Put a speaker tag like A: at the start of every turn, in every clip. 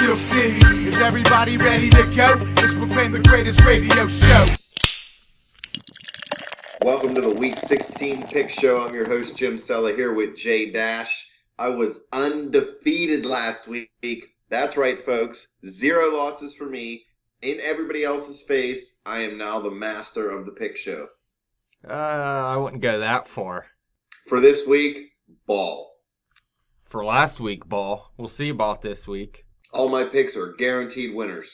A: Steel City. Is everybody ready to go? Let's proclaim the greatest radio show.
B: Welcome to the Week 16 Pick Show. I'm your host, Jim Sella, here with Jay Dash. I was undefeated last week. That's right, folks. 0 losses for me. In everybody else's face, I am now the master of the Pick Show.
C: I wouldn't go that far.
B: For this week, ball.
C: For last week, ball. We'll see about this week.
B: All my picks are guaranteed winners.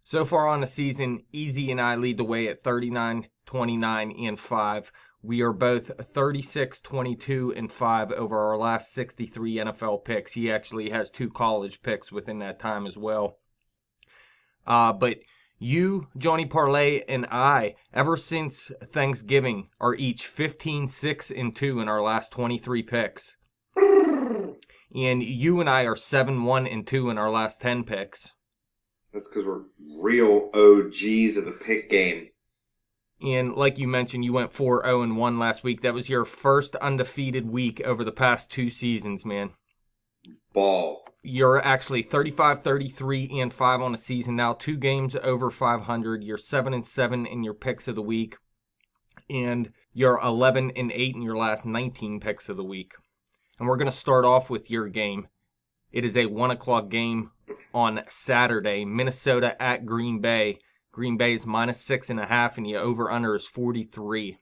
C: So far on the season, Easy and I lead the way at 39, 29, and 5. We are both 36, 22, and 5 over our last 63 NFL picks. He actually has 2 college picks within that time as well. But you, Johnny Parlay, and I, ever since Thanksgiving, are each 15, 6, and 2 in our last 23 picks. And you and I are 7, 1, and 2 in our last 10 picks.
B: That's because we're real OGs of the pick game.
C: And like you mentioned, you went 4, 0, and 1 last week. That was your first undefeated week over the past 2 seasons, man.
B: Ball.
C: You're actually 35, 33, and 5 on the season now. 2 games over 500. You're 7 and 7 in your picks of the week. And you're 11 and 8 in your last 19 picks of the week. And we're going to start off with your game. It is a 1 o'clock game on Saturday. Minnesota at Green Bay. Green Bay is -6.5, and the over-under is 43.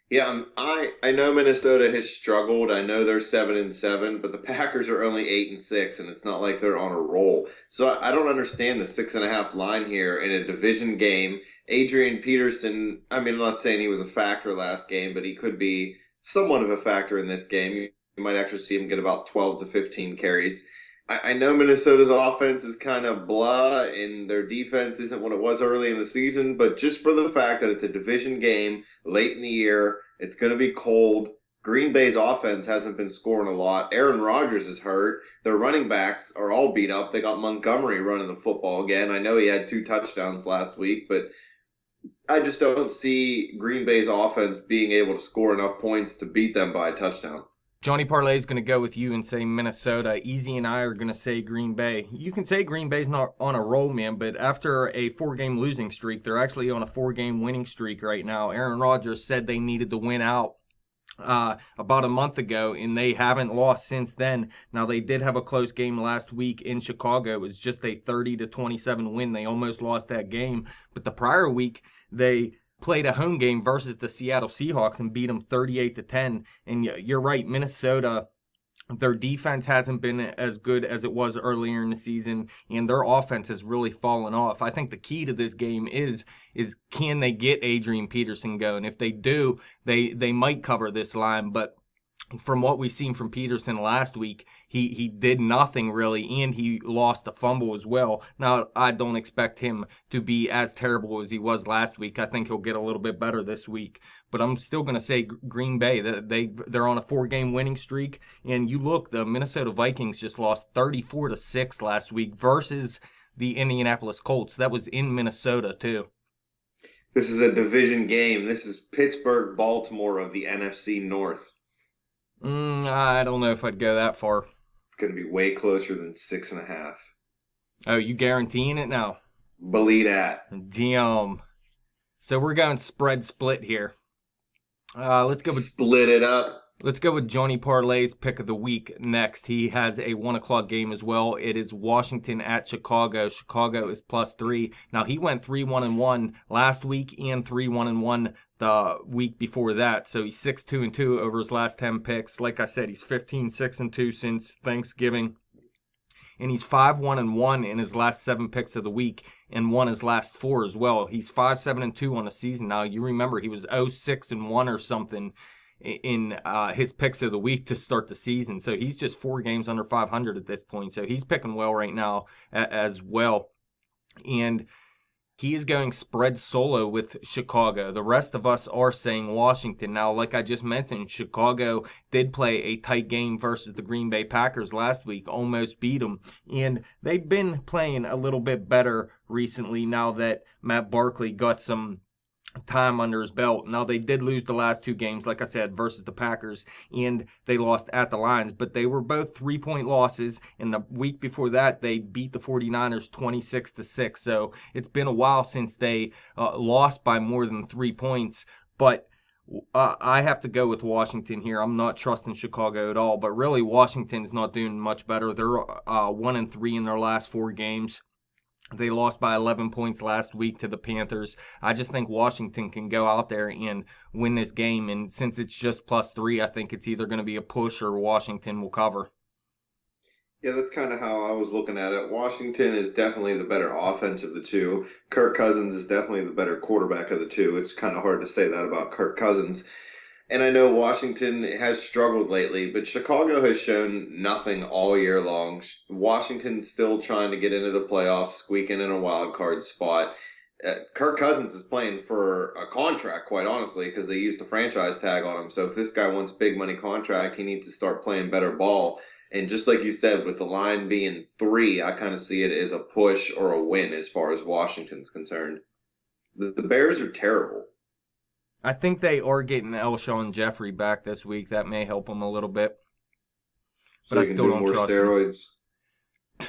B: Yeah, I know Minnesota has struggled. I know they're 7 and 7, but the Packers are only 8 and 6, and it's not like they're on a roll. So I don't understand the 6.5 line here in a division game. Adrian Peterson, I mean, I'm not saying he was a factor last game, but he could be somewhat of a factor in this game. You might actually see him get about 12 to 15 carries. I know Minnesota's offense is kind of blah, and their defense isn't what it was early in the season, but just for the fact that it's a division game late in the year, it's going to be cold. Green Bay's offense hasn't been scoring a lot. Aaron Rodgers is hurt. Their running backs are all beat up. They got Montgomery running the football again. I know he had 2 touchdowns last week, but I just don't see Green Bay's offense being able to score enough points to beat them by a touchdown.
C: Johnny Parlay is going to go with you and say Minnesota. Easy and I are going to say Green Bay. You can say Green Bay's not on a roll, man, but after a 4-game losing streak, they're actually on a 4-game winning streak right now. Aaron Rodgers said they needed to win out about a month ago, and they haven't lost since then. Now, they did have a close game last week in Chicago. It was just a 30-27 win. They almost lost that game, but the prior week, they played a home game versus the Seattle Seahawks and beat them 38-10. And you're right, Minnesota, their defense hasn't been as good as it was earlier in the season, and their offense has really fallen off. I think the key to this game is can they get Adrian Peterson going? If they do, they might cover this line, but from what we've seen from Peterson last week, he did nothing really, and he lost a fumble as well. Now, I don't expect him to be as terrible as he was last week. I think he'll get a little bit better this week. But I'm still going to say Green Bay. They're on a 4-game winning streak. And you look, the Minnesota Vikings just lost 34-6 last week versus the Indianapolis Colts. That was in Minnesota, too.
B: This is a division game. This is Pittsburgh-Baltimore of the NFC North.
C: I don't know if I'd go that far.
B: It's going to be way closer than 6.5.
C: Oh, you guaranteeing it now?
B: Believe that.
C: Damn. So we're going spread split here. Let's go with
B: split it up.
C: Let's go with Johnny Parlay's pick of the week next. He has a 1 o'clock game as well. It is Washington at Chicago. Chicago is +3. Now, he went 3-1-1 last week and 3-1-1 the week before that. So he's 6-2-2 over his last 10 picks. Like I said, he's 15-6-2 since Thanksgiving. And he's 5-1-1 in his last 7 picks of the week and won his last 4 as well. He's 5-7-2 on the season now. You remember he was 0-6-1 or something in his picks of the week to start the season. So he's just 4 games under 500 at this point. So he's picking well right now as well. And he is going spread solo with Chicago. The rest of us are saying Washington. Now, like I just mentioned, Chicago did play a tight game versus the Green Bay Packers last week, almost beat them. And they've been playing a little bit better recently now that Matt Barkley got some time under his belt. Now, they did lose the last 2 games, like I said, versus the Packers, and they lost at the Lions, but they were both 3-point losses. And the week before that, they beat the 49ers 26-6. So it's been a while since they lost by more than 3 points. But I have to go with Washington here. I'm not trusting Chicago at all, but really Washington's not doing much better. They're 1-3 in their last 4 games. They lost by 11 points last week to the Panthers. I just think Washington can go out there and win this game. And since it's just +3, I think it's either going to be a push or Washington will cover.
B: Yeah, that's kind of how I was looking at it. Washington is definitely the better offense of the two. Kirk Cousins is definitely the better quarterback of the two. It's kind of hard to say that about Kirk Cousins. And I know Washington has struggled lately, but Chicago has shown nothing all year long. Washington's still trying to get into the playoffs, squeaking in a wild card spot. Kirk Cousins is playing for a contract, quite honestly, because they used the franchise tag on him. So if this guy wants big money contract, he needs to start playing better ball. And just like you said, with the line being 3, I kind of see it as a push or a win as far as Washington's concerned. The Bears are terrible.
C: I think they are getting Alshon Jeffrey back this week. That may help them a little bit. But
B: So
C: I
B: they can
C: still
B: do
C: don't
B: more
C: trust
B: steroids.
C: them.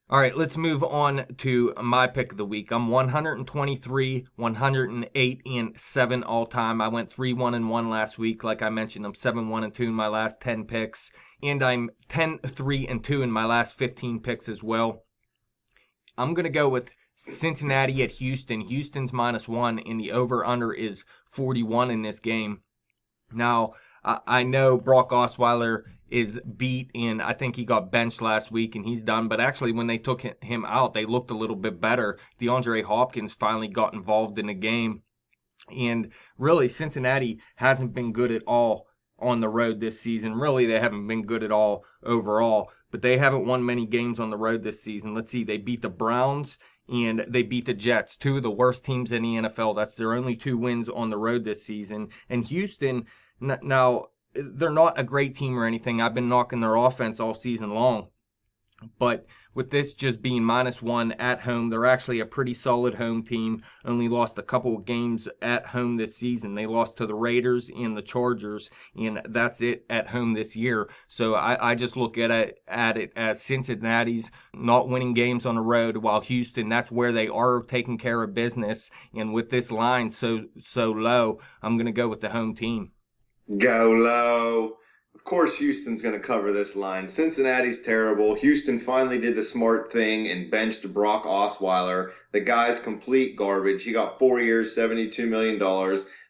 C: All right, let's move on to my pick of the week. I'm 123, 108, and 7 all time. I went 3-1-1 last week. Like I mentioned, I'm 7-1-2 in my last 10 picks. And I'm 10-3-2 in my last 15 picks as well. I'm going to go with Cincinnati at Houston. Houston's -1, and the over-under is 41 in this game. Now, I know Brock Osweiler is beat, and I think he got benched last week, and he's done. But actually, when they took him out, they looked a little bit better. DeAndre Hopkins finally got involved in the game. And really, Cincinnati hasn't been good at all on the road this season. Really, they haven't been good at all overall. But they haven't won many games on the road this season. Let's see, they beat the Browns and they beat the Jets, 2 of the worst teams in the NFL. That's their only 2 wins on the road this season. And Houston, now, they're not a great team or anything. I've been knocking their offense all season long. But with this just being -1 at home, they're actually a pretty solid home team. Only lost a couple of games at home this season. They lost to the Raiders and the Chargers, and that's it at home this year. So I just look at it as Cincinnati's not winning games on the road, while Houston, that's where they are taking care of business. And with this line so low, I'm going to go with the home team.
B: Go low. Of course, Houston's going to cover this line. Cincinnati's terrible. Houston finally did the smart thing and benched Brock Osweiler. The guy's complete garbage. He got 4 years, $72 million.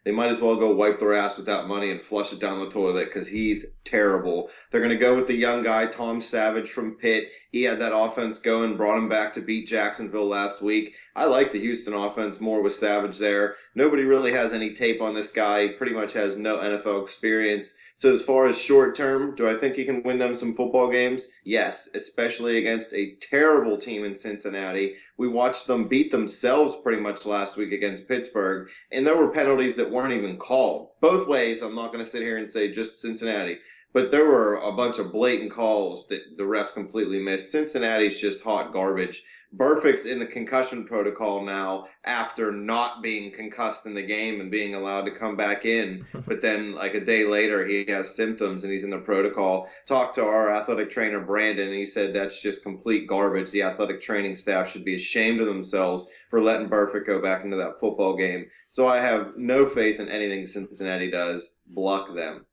B: They might as well go wipe their ass with that money and flush it down the toilet because he's terrible. They're going to go with the young guy, Tom Savage from Pitt. He had that offense going, brought him back to beat Jacksonville last week. I like the Houston offense more with Savage there. Nobody really has any tape on this guy. He pretty much has no NFL experience. So as far as short term, do I think he can win them some football games? Yes, especially against a terrible team in Cincinnati. We watched them beat themselves pretty much last week against Pittsburgh, and there were penalties that weren't even called. Both ways, I'm not going to sit here and say just Cincinnati, but there were a bunch of blatant calls that the refs completely missed. Cincinnati's just hot garbage. Burfict's in the concussion protocol now after not being concussed in the game and being allowed to come back in. But then like a day later, he has symptoms and he's in the protocol. Talked to our athletic trainer, Brandon, and he said that's just complete garbage. The athletic training staff should be ashamed of themselves for letting Burfict go back into that football game. So I have no faith in anything Cincinnati does. Block them.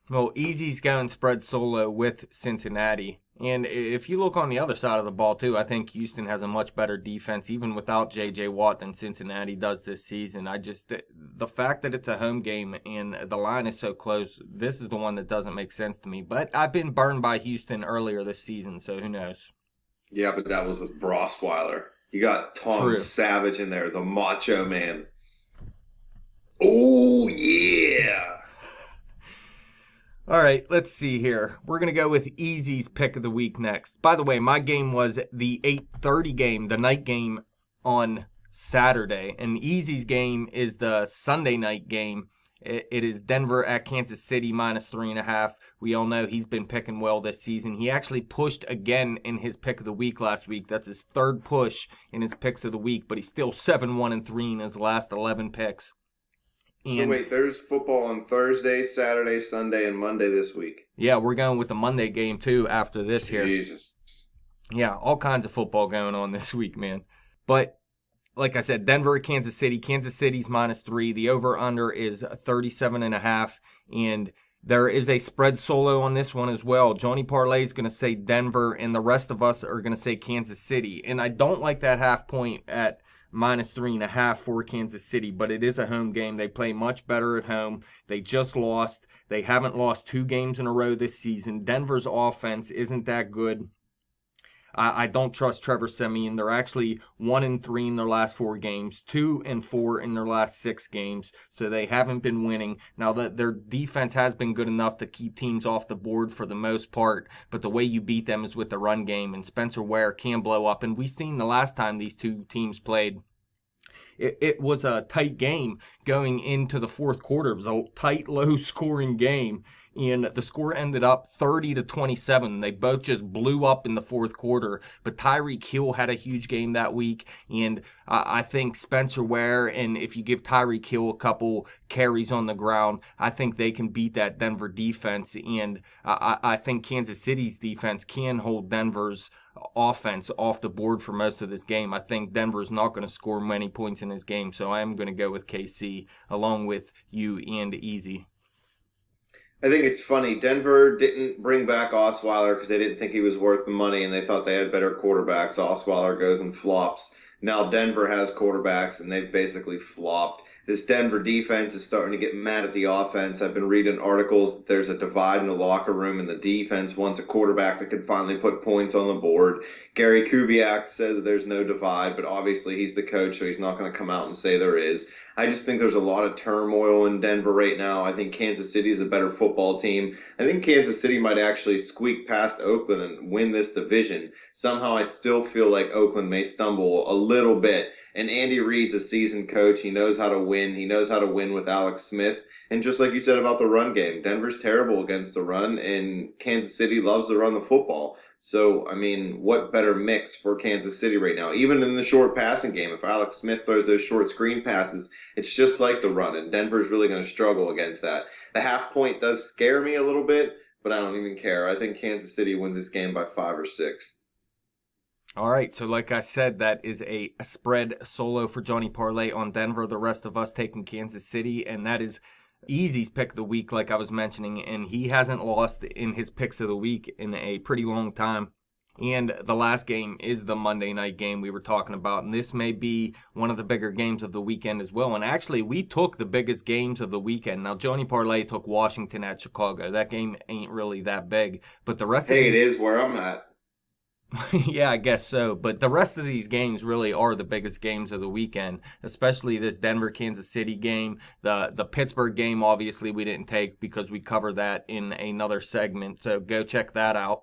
C: Well, Easy's going spread solo with Cincinnati. And if you look on the other side of the ball, too, I think Houston has a much better defense, even without J.J. Watt, than Cincinnati does this season. The fact that it's a home game and the line is so close, this is the one that doesn't make sense to me. But I've been burned by Houston earlier this season, so who knows?
B: Yeah, but that was with Brosweiler. You got Tom Savage in there, the macho man. Oh, yeah.
C: All right, let's see here. We're going to go with Easy's pick of the week next. By the way, my game was the 8:30 game, the night game on Saturday. And Easy's game is the Sunday night game It is Denver at Kansas City -3.5. We all know he's been picking well this season. He actually pushed again in his pick of the week last week. That's his third push in his picks of the week, but he's still 7-1-3 in his last 11 picks.
B: So wait, there's football on Thursday, Saturday, Sunday, and Monday this week.
C: Yeah, we're going with the Monday game too after this here.
B: Jesus.
C: Yeah, all kinds of football going on this week, man. But like I said, Denver at Kansas City. Kansas City's -3. The over-under is 37.5. And there is a spread solo on this one as well. Johnny Parlay is going to say Denver, and the rest of us are going to say Kansas City. And I don't like that half point at -3.5 for Kansas City, but it is a home game. They play much better at home. They just lost. They haven't lost 2 games in a row this season. Denver's offense isn't that good. I don't trust Trevor Siemian. They're actually 1-3 in their last 4 games, 2-4 in their last 6 games. So they haven't been winning. Now that their defense has been good enough to keep teams off the board for the most part, but the way you beat them is with the run game, and Spencer Ware can blow up. And we've seen the last time these two teams played, it was a tight game going into the fourth quarter. It was a tight, low-scoring game, and the score ended up 30-27. They both just blew up in the fourth quarter. But Tyreek Hill had a huge game that week, and I think Spencer Ware, and if you give Tyreek Hill a couple carries on the ground, I think they can beat that Denver defense. And I think Kansas City's defense can hold Denver's offense off the board for most of this game. I think Denver's not going to score many points in this game, so I am going to go with KC along with you and Easy.
B: I think it's funny. Denver didn't bring back Osweiler because they didn't think he was worth the money, and they thought they had better quarterbacks. Osweiler goes and flops. Now Denver has quarterbacks, and they've basically flopped. This Denver defense is starting to get mad at the offense. I've been reading articles that there's a divide in the locker room, and the defense wants a quarterback that can finally put points on the board. Gary Kubiak says that there's no divide, but obviously he's the coach, so he's not going to come out and say there is. I just think there's a lot of turmoil in Denver right now. I think Kansas City is a better football team. I think Kansas City might actually squeak past Oakland and win this division. Somehow I still feel like Oakland may stumble a little bit. And Andy Reid's a seasoned coach. He knows how to win. He knows how to win with Alex Smith. And just like you said about the run game, Denver's terrible against the run, and Kansas City loves to run the football. So, I mean, what better mix for Kansas City right now? Even in the short passing game, if Alex Smith throws those short screen passes, it's just like the run, and Denver's really going to struggle against that. The half point does scare me a little bit, but I don't even care. I think Kansas City wins this game by 5 or 6.
C: All right, so like I said, that is a spread solo for Johnny Parlay on Denver. The rest of us taking Kansas City, and that is Easy's pick of the week, like I was mentioning, and he hasn't lost in his picks of the week in a pretty long time. And the last game is the Monday night game we were talking about, and this may be one of the bigger games of the weekend as well. And actually, we took the biggest games of the weekend. Now, Johnny Parlay took Washington at Chicago. That game ain't really that big, but the rest of
B: it is where I'm at.
C: Yeah, I guess so. But the rest of these games really are the biggest games of the weekend, especially this Denver-Kansas City game. The Pittsburgh game, obviously, we didn't take because we covered that in another segment. So go check that out.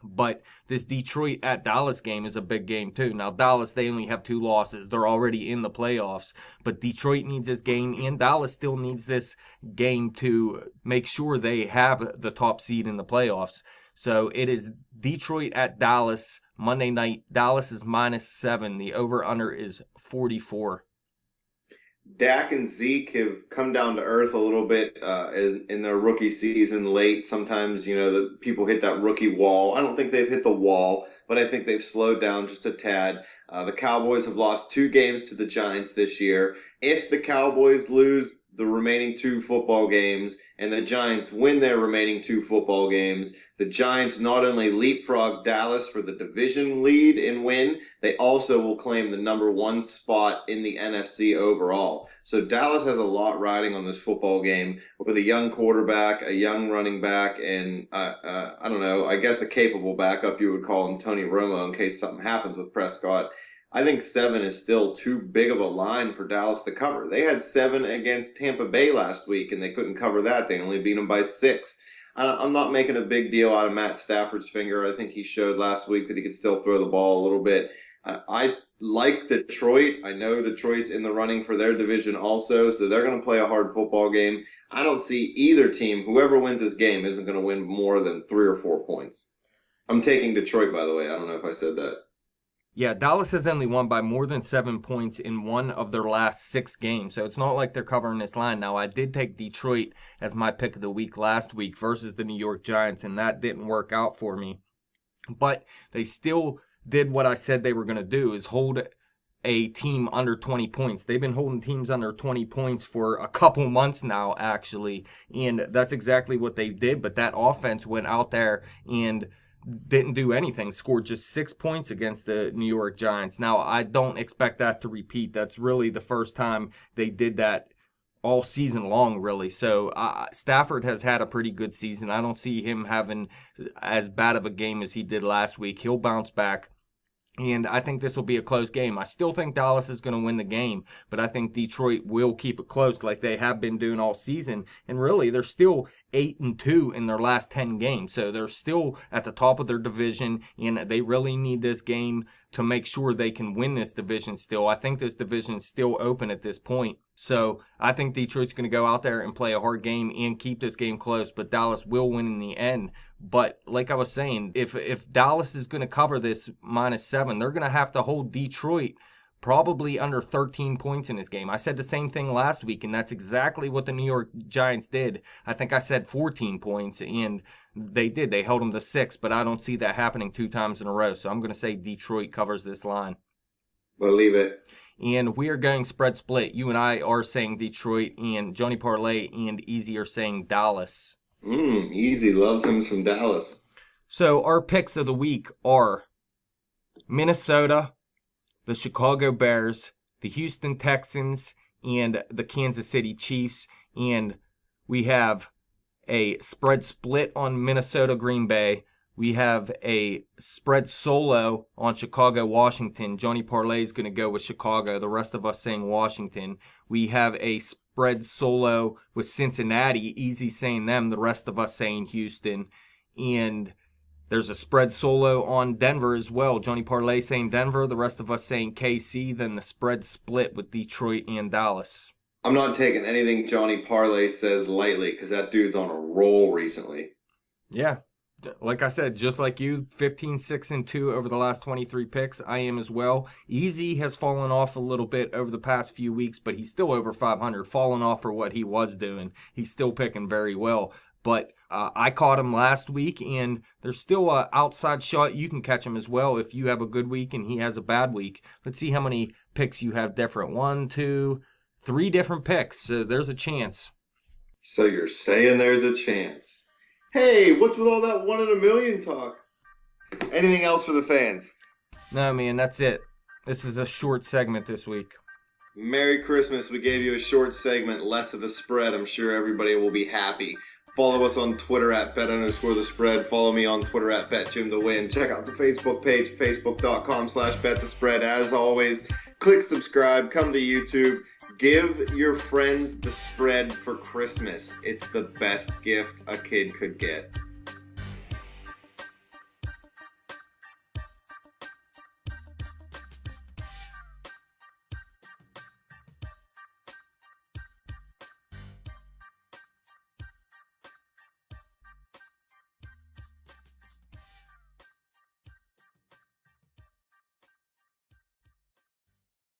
C: But this Detroit at Dallas game is a big game too. Now, Dallas, they only have 2 losses. They're already in the playoffs. But Detroit needs this game, and Dallas still needs this game to make sure they have the top seed in the playoffs. So it is Detroit at Dallas Monday night. Dallas is -7. The over-under is 44.
B: Dak and Zeke have come down to earth a little bit in their rookie season late. Sometimes, the people hit that rookie wall. I don't think they've hit the wall, but I think they've slowed down just a tad. The Cowboys have lost 2 games to the Giants this year. If the Cowboys lose the remaining 2 football games and the Giants win their remaining 2 football games, the Giants not only leapfrog Dallas for the division lead and win, they also will claim the number 1 spot in the NFC overall. So Dallas has a lot riding on this football game with a young quarterback, a young running back, and I don't know, I guess a capable backup you would call him, Tony Romo, in case something happens with Prescott. I think 7 is still too big of a line for Dallas to cover. They had 7 against Tampa Bay last week, and they couldn't cover that. They only beat them by 6. I'm not making a big deal out of Matt Stafford's finger. I think he showed last week that he could still throw the ball a little bit. I like Detroit. I know Detroit's in the running for their division also, so they're going to play a hard football game. I don't see either team, whoever wins this game, isn't going to win more than 3 or 4 points. I'm taking Detroit, by the way. I don't know if I said that.
C: Yeah, Dallas has only won by more than 7 points in one of their last 6 games, so it's not like they're covering this line. Now, I did take Detroit as my pick of the week last week versus the New York Giants, and that didn't work out for me. But they still did what I said they were going to do, is hold a team under 20 points. They've been holding teams under 20 points for a couple months now, actually, and that's exactly what they did. But that offense went out there and didn't do anything, scored just 6 points against the New York Giants. Now, I don't expect that to repeat. That's really the first time they did that all season long, really. So Stafford has had a pretty good season. I don't see him having as bad of a game as he did last week. He'll bounce back. And I think this will be a close game. I still think Dallas is going to win the game, but I think Detroit will keep it close like they have been doing all season. And really, they're still 8-2 in their last 10 games. So they're still at the top of their division, and they really need this game to make sure they can win this division still. I think this division is still open at this point. So I think Detroit's going to go out there and play a hard game and keep this game close, but Dallas will win in the end. But like I was saying, if Dallas is going to cover this -7, they're going to have to hold Detroit probably under 13 points in this game. I said the same thing last week, and that's exactly what the New York Giants did. I think I said 14 points, and they did. They held them to 6, but I don't see that happening 2 times in a row. So I'm going to say Detroit covers this line.
B: Believe it.
C: And we are going spread split. You and I are saying Detroit, and Johnny Parlay and Easy are saying Dallas.
B: Easy loves him some Dallas.
C: So our picks of the week are Minnesota, the Chicago Bears, the Houston Texans, and the Kansas City Chiefs. And we have a spread split on Minnesota Green Bay. We have a spread solo on Chicago Washington. Johnny Parlay is going to go with Chicago. The rest of us saying Washington. We have a spread solo with Cincinnati. Easy saying them. The rest of us saying Houston. And there's a spread solo on Denver as well. Johnny Parlay saying Denver. The rest of us saying KC. Then the spread split with Detroit and Dallas.
B: I'm not taking anything Johnny Parlay says lightly because that dude's on a roll recently.
C: Yeah. Like I said, just like you, 15-6-2 over the last 23 picks. I am as well. Easy has fallen off a little bit over the past few weeks, but he's still over 500, fallen off for what he was doing. He's still picking very well. But I caught him last week, and there's still an outside shot. You can catch him as well if you have a good week and he has a bad week. Let's see how many picks you have different. 1, 2, 3 different picks. So there's a chance.
B: So you're saying there's a chance. Hey, what's with all that 1 in a million talk? Anything else for the fans?
C: No, man, that's it. This is a short segment this week.
B: Merry Christmas. We gave you a short segment, less of the spread. I'm sure everybody will be happy. Follow us on Twitter at bet_the_spread. Follow me on Twitter at betjimthewin. Check out the Facebook page, facebook.com/betthespread. As always, click subscribe, come to YouTube. Give your friends the spread for Christmas. It's the best gift a kid could get.